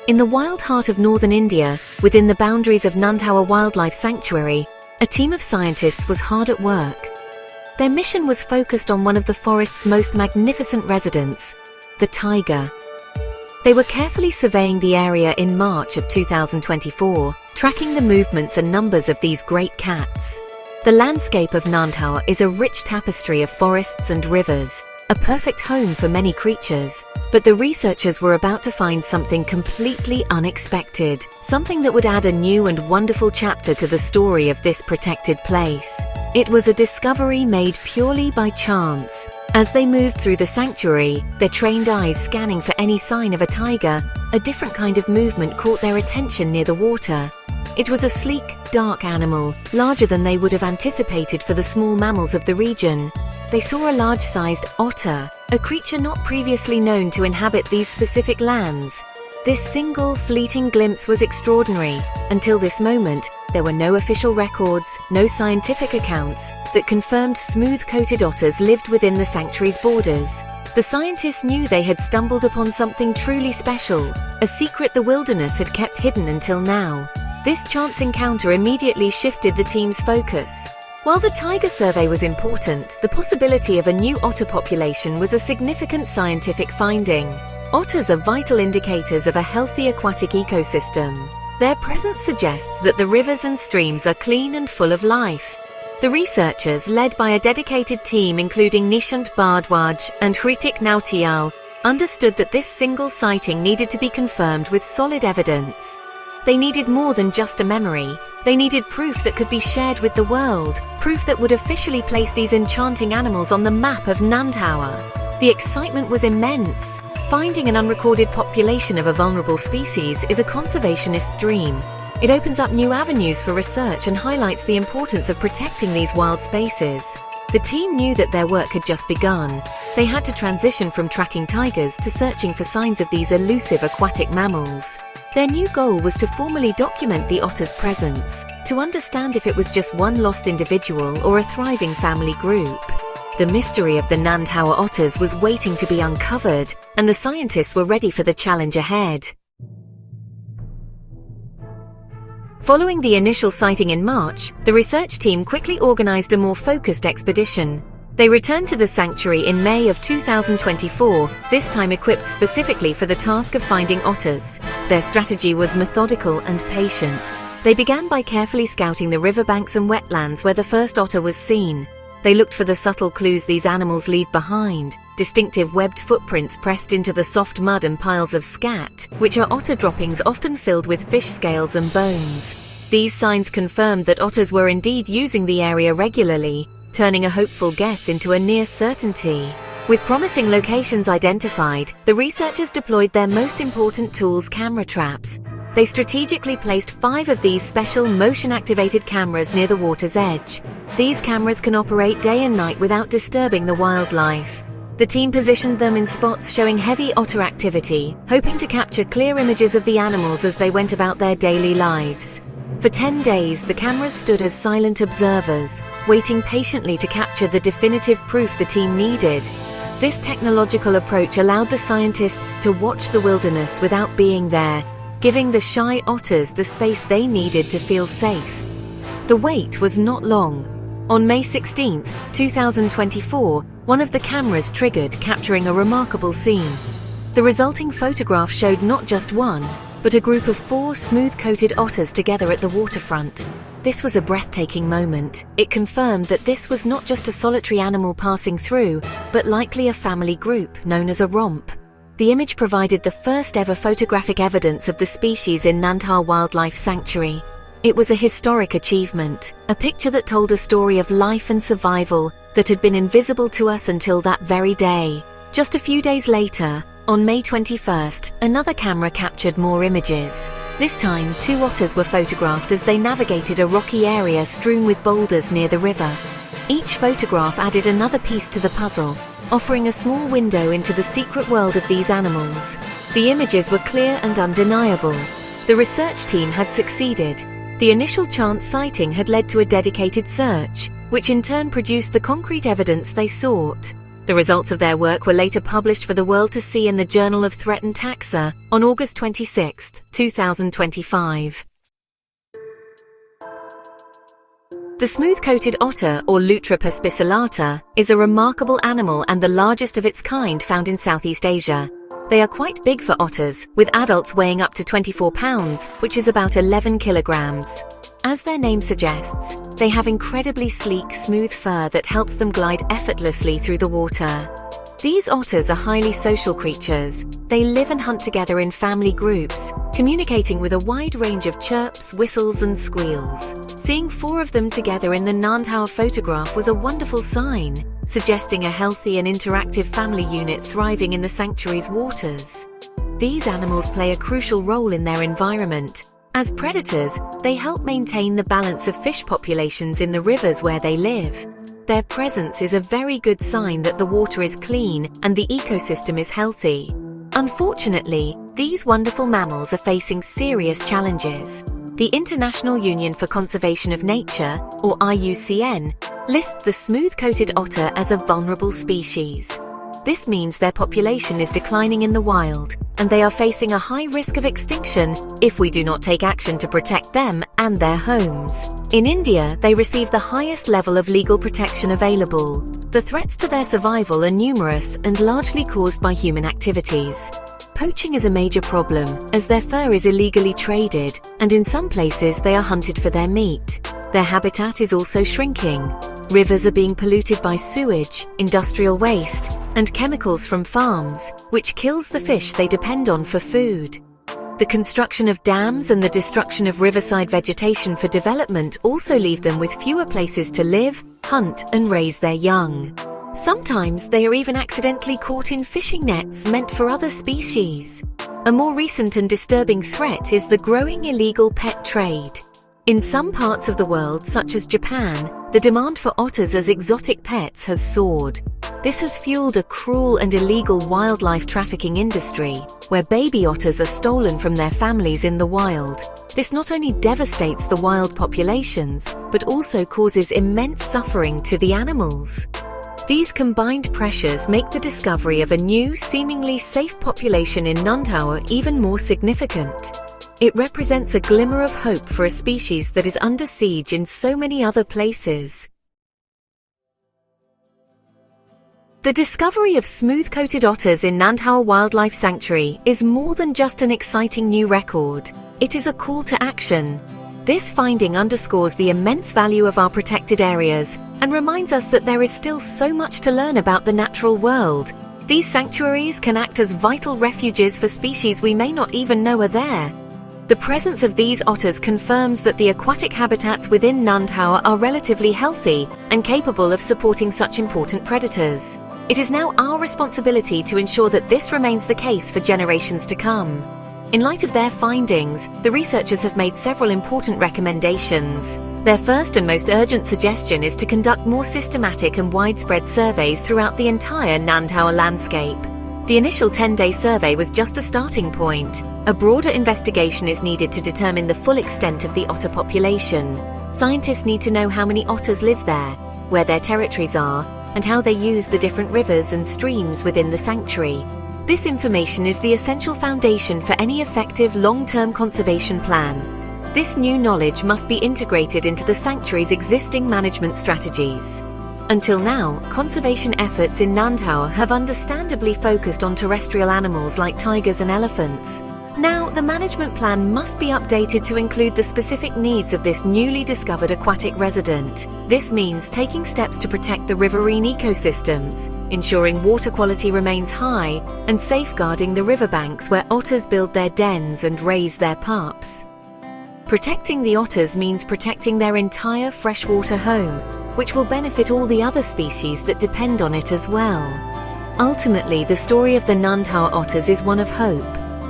In the wild heart of northern India, within the boundaries of Nandhawa Wildlife Sanctuary, a team of scientists was hard at work. Their mission was focused on one of the forest's most magnificent residents, the tiger. They were carefully surveying the area in March of 2024, tracking the movements and numbers of these great cats. The landscape of Nandhawa is a rich tapestry of forests and rivers, a perfect home for many creatures. But the researchers were about to find something completely unexpected, something that would add a new and wonderful chapter to the story of this protected place. It was a discovery made purely by chance. As they moved through the sanctuary, their trained eyes scanning for any sign of a tiger, a different kind of movement caught their attention near the water. It was a sleek, dark animal, larger than they would have anticipated for the small mammals of the region. They saw a large-sized otter, a creature not previously known to inhabit these specific lands. This single, fleeting glimpse was extraordinary. Until this moment, there were no official records, no scientific accounts that confirmed smooth-coated otters lived within the sanctuary's borders. The scientists knew they had stumbled upon something truly special, a secret the wilderness had kept hidden until now. This chance encounter immediately shifted the team's focus. While the tiger survey was important, the possibility of a new otter population was a significant scientific finding. Otters are vital indicators of a healthy aquatic ecosystem. Their presence suggests that the rivers and streams are clean and full of life. The researchers, led by a dedicated team including Nishant Bhardwaj and Hritik Nautiyal, understood that this single sighting needed to be confirmed with solid evidence. They needed more than just a memory. They needed proof that could be shared with the world, proof that would officially place these enchanting animals on the map of Nandhawa. The excitement was immense. Finding an unrecorded population of a vulnerable species is a conservationist's dream. It opens up new avenues for research and highlights the importance of protecting these wild spaces. The team knew that their work had just begun. They had to transition from tracking tigers to searching for signs of these elusive aquatic mammals. Their new goal was to formally document the otter's presence, to understand if it was just one lost individual or a thriving family group. The mystery of the Nandhawa otters was waiting to be uncovered, and the scientists were ready for the challenge ahead. Following the initial sighting in March, the research team quickly organized a more focused expedition. They returned to the sanctuary in May of 2024, this time equipped specifically for the task of finding otters. Their strategy was methodical and patient. They began by carefully scouting the riverbanks and wetlands where the first otter was seen. They looked for the subtle clues these animals leave behind, distinctive webbed footprints pressed into the soft mud and piles of scat, which are otter droppings often filled with fish scales and bones. These signs confirmed that otters were indeed using the area regularly, turning a hopeful guess into a near certainty. With promising locations identified, the researchers deployed their most important tools, camera traps. They strategically placed 5 of these special motion-activated cameras near the water's edge. These cameras can operate day and night without disturbing the wildlife. The team positioned them in spots showing heavy otter activity, hoping to capture clear images of the animals as they went about their daily lives. For 10 days, the cameras stood as silent observers, waiting patiently to capture the definitive proof the team needed. This technological approach allowed the scientists to watch the wilderness without being there, giving the shy otters the space they needed to feel safe. The wait was not long. On May 16, 2024, one of the cameras triggered, capturing a remarkable scene. The resulting photograph showed not just one, but a group of 4 smooth-coated otters together at the waterfront. This was a breathtaking moment. It confirmed that this was not just a solitary animal passing through, but likely a family group known as a romp. The image provided the first ever photographic evidence of the species in Nandhawa Wildlife Sanctuary. It was a historic achievement, a picture that told a story of life and survival that had been invisible to us until that very day. Just a few days later, on May 21st, another camera captured more images. This time, 2 otters were photographed as they navigated a rocky area strewn with boulders near the river. Each photograph added another piece to the puzzle, offering a small window into the secret world of these animals. The images were clear and undeniable. The research team had succeeded. The initial chance sighting had led to a dedicated search, which in turn produced the concrete evidence they sought. The results of their work were later published for the world to see in the Journal of Threatened Taxa on August 26, 2025. The smooth-coated otter, or Lutrapa spicillata, is a remarkable animal and the largest of its kind found in Southeast Asia. They are quite big for otters, with adults weighing up to 24 pounds, which is about 11 kilograms. As their name suggests, they have incredibly sleek, smooth fur that helps them glide effortlessly through the water. These otters are highly social creatures. They live and hunt together in family groups, communicating with a wide range of chirps, whistles, and squeals. Seeing 4 of them together in the Nantou photograph was a wonderful sign, suggesting a healthy and interactive family unit thriving in the sanctuary's waters. These animals play a crucial role in their environment. As predators, they help maintain the balance of fish populations in the rivers where they live. Their presence is a very good sign that the water is clean and the ecosystem is healthy. Unfortunately, these wonderful mammals are facing serious challenges. The International Union for Conservation of Nature, or IUCN, lists the smooth-coated otter as a vulnerable species. This means their population is declining in the wild, and they are facing a high risk of extinction if we do not take action to protect them and their homes. In India, they receive the highest level of legal protection available. The threats to their survival are numerous and largely caused by human activities. Poaching is a major problem, as their fur is illegally traded, and in some places they are hunted for their meat. Their habitat is also shrinking. Rivers are being polluted by sewage, industrial waste, and chemicals from farms, which kills the fish they depend on for food. The construction of dams and the destruction of riverside vegetation for development also leave them with fewer places to live, hunt, and raise their young. Sometimes they are even accidentally caught in fishing nets meant for other species. A more recent and disturbing threat is the growing illegal pet trade. In some parts of the world, such as Japan, the demand for otters as exotic pets has soared. This has fueled a cruel and illegal wildlife trafficking industry, where baby otters are stolen from their families in the wild. This not only devastates the wild populations, but also causes immense suffering to the animals. These combined pressures make the discovery of a new, seemingly safe population in Nantou even more significant. It represents a glimmer of hope for a species that is under siege in so many other places. The discovery of smooth-coated otters in Nantou Wildlife Sanctuary is more than just an exciting new record. It is a call to action. This finding underscores the immense value of our protected areas and reminds us that there is still so much to learn about the natural world. These sanctuaries can act as vital refuges for species we may not even know are there. The presence of these otters confirms that the aquatic habitats within Nantou are relatively healthy and capable of supporting such important predators. It is now our responsibility to ensure that this remains the case for generations to come. In light of their findings, the researchers have made several important recommendations. Their first and most urgent suggestion is to conduct more systematic and widespread surveys throughout the entire Nantou landscape. The initial 10-day survey was just a starting point. A broader investigation is needed to determine the full extent of the otter population. Scientists need to know how many otters live there, where their territories are, and how they use the different rivers and streams within the sanctuary. This information is the essential foundation for any effective long-term conservation plan. This new knowledge must be integrated into the sanctuary's existing management strategies. Until now, conservation efforts in Nantou have understandably focused on terrestrial animals like tigers and elephants. Now, the management plan must be updated to include the specific needs of this newly discovered aquatic resident. This means taking steps to protect the riverine ecosystems, ensuring water quality remains high, and safeguarding the riverbanks where otters build their dens and raise their pups. Protecting the otters means protecting their entire freshwater home, which will benefit all the other species that depend on it as well. Ultimately, the story of the Nantou otters is one of hope.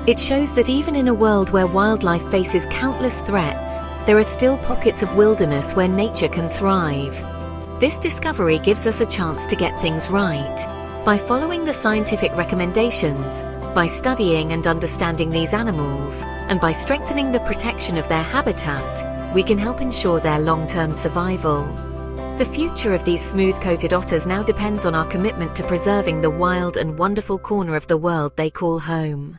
It shows that even in a world where wildlife faces countless threats, there are still pockets of wilderness where nature can thrive. This discovery gives us a chance to get things right. By following the scientific recommendations, by studying and understanding these animals, and by strengthening the protection of their habitat, we can help ensure their long-term survival. The future of these smooth-coated otters now depends on our commitment to preserving the wild and wonderful corner of the world they call home.